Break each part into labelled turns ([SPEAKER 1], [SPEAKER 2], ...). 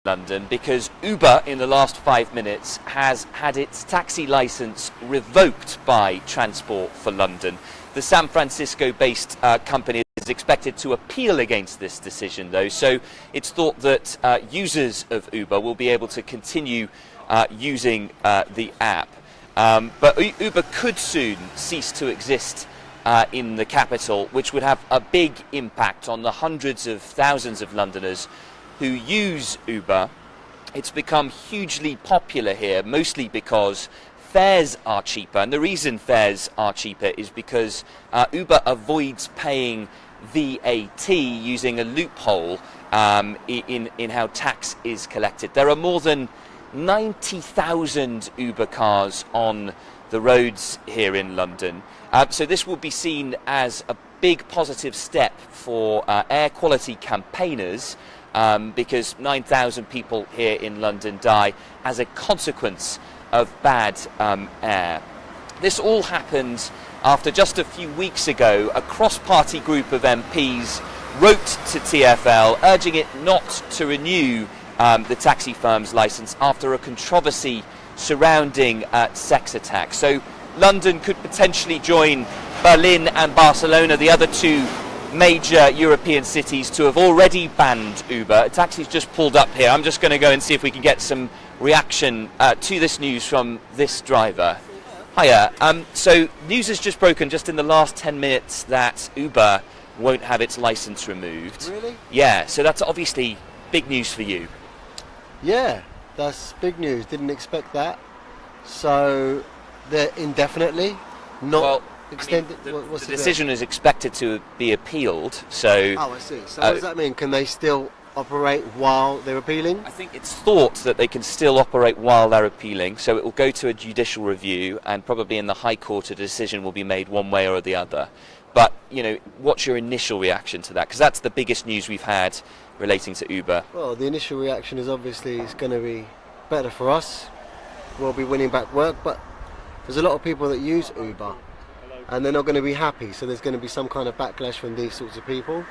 [SPEAKER 1] London because Uber in the last 5 minutes has had its taxi license revoked by Transport for London. The San Francisco-based company is expected to appeal against this decision, though, so it's thought that users of Uber will be able to continue using the app. But Uber could soon cease to exist in the capital, which would have a big impact on the hundreds of thousands of Londoners who use Uber. It's become hugely popular here, mostly because fares are cheaper, and the reason fares are cheaper is because Uber avoids paying VAT using a loophole in how tax is collected. There are more than 90,000 Uber cars on the roads here in London, so this will be seen as a big positive step for air quality campaigners, because 9,000 people here in London die as a consequence of bad air. This all happened after just a few weeks ago a cross-party group of MPs wrote to TfL urging it not to renew the taxi firm's licence after a controversy surrounding sex attacks. So London could potentially join Berlin and Barcelona, the other two major European cities, to have already banned Uber. A taxi's just pulled up here. I'm just going to go and see if we can get some reaction to this news from this driver. Hiya. So news has just broken just in the last 10 minutes that Uber won't have its license removed.
[SPEAKER 2] Really?
[SPEAKER 1] Yeah, so that's obviously big news for you.
[SPEAKER 2] Yeah, that's big news. Didn't expect that. So they're indefinitely not extended.
[SPEAKER 1] I mean, the decision is expected to be appealed. So.
[SPEAKER 2] Oh, I see. So what does that mean? Can they still operate while they're appealing?
[SPEAKER 1] I think it's thought that they can still operate while they're appealing, so it will go to a judicial review, and probably in the High Court a decision will be made one way or the other. But, you know, what's your initial reaction to that? Because that's the biggest news we've had relating to Uber.
[SPEAKER 2] Well, the initial reaction is obviously it's going to be better for us. We'll be winning back work, but there's a lot of people that use Uber and they're not going to be happy, so there's going to be some kind of backlash from these sorts of people.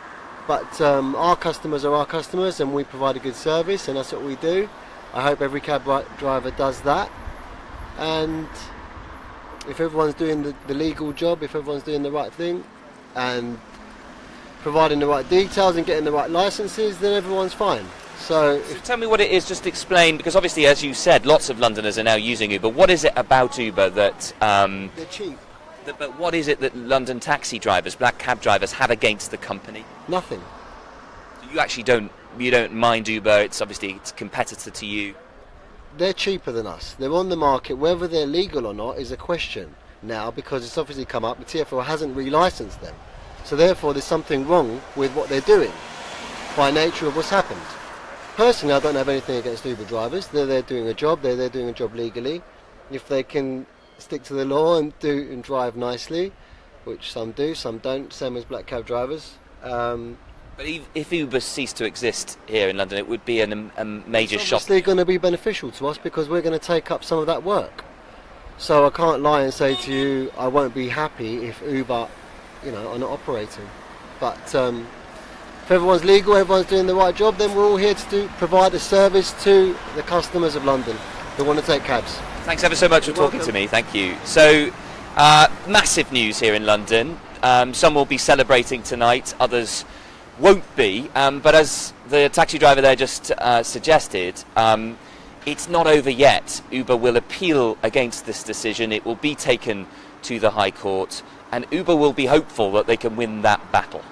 [SPEAKER 2] But our customers are our customers, and we provide a good service, and that's what we do. I hope every cab driver does that, and if everyone's doing the legal job, if everyone's doing the right thing and providing the right details and getting the right licenses, then everyone's fine. So
[SPEAKER 1] tell me what it is, just explain, because obviously, as you said, lots of Londoners are now using Uber. What is it about Uber that...
[SPEAKER 2] they're cheap.
[SPEAKER 1] But what is it that London taxi drivers, black cab drivers, have against the company?
[SPEAKER 2] Nothing.
[SPEAKER 1] So you actually don't mind Uber, it's obviously it's a competitor to you.
[SPEAKER 2] They're cheaper than us. They're on the market. Whether they're legal or not is a question now, because it's obviously come up. The TfL hasn't relicensed them. So therefore there's something wrong with what they're doing by nature of what's happened. Personally, I don't have anything against Uber drivers. They're doing a job. They're doing a job legally. If they can stick to the law and drive nicely, which some do, some don't, same as black cab drivers.
[SPEAKER 1] But if Uber ceased to exist here in London, it would be a major shock.
[SPEAKER 2] It's obviously going to be beneficial to us because we're going to take up some of that work. So I can't lie and say to you I won't be happy if Uber, are not operating. But if everyone's legal, everyone's doing the right job, then we're all here to provide a service to the customers of London who want to take cabs.
[SPEAKER 1] Thanks ever so much for talking to me. Thank you. So, massive news here in London. Some will be celebrating tonight, others won't be. But as the taxi driver there just suggested, it's not over yet. Uber will appeal against this decision. It will be taken to the High Court, and Uber will be hopeful that they can win that battle.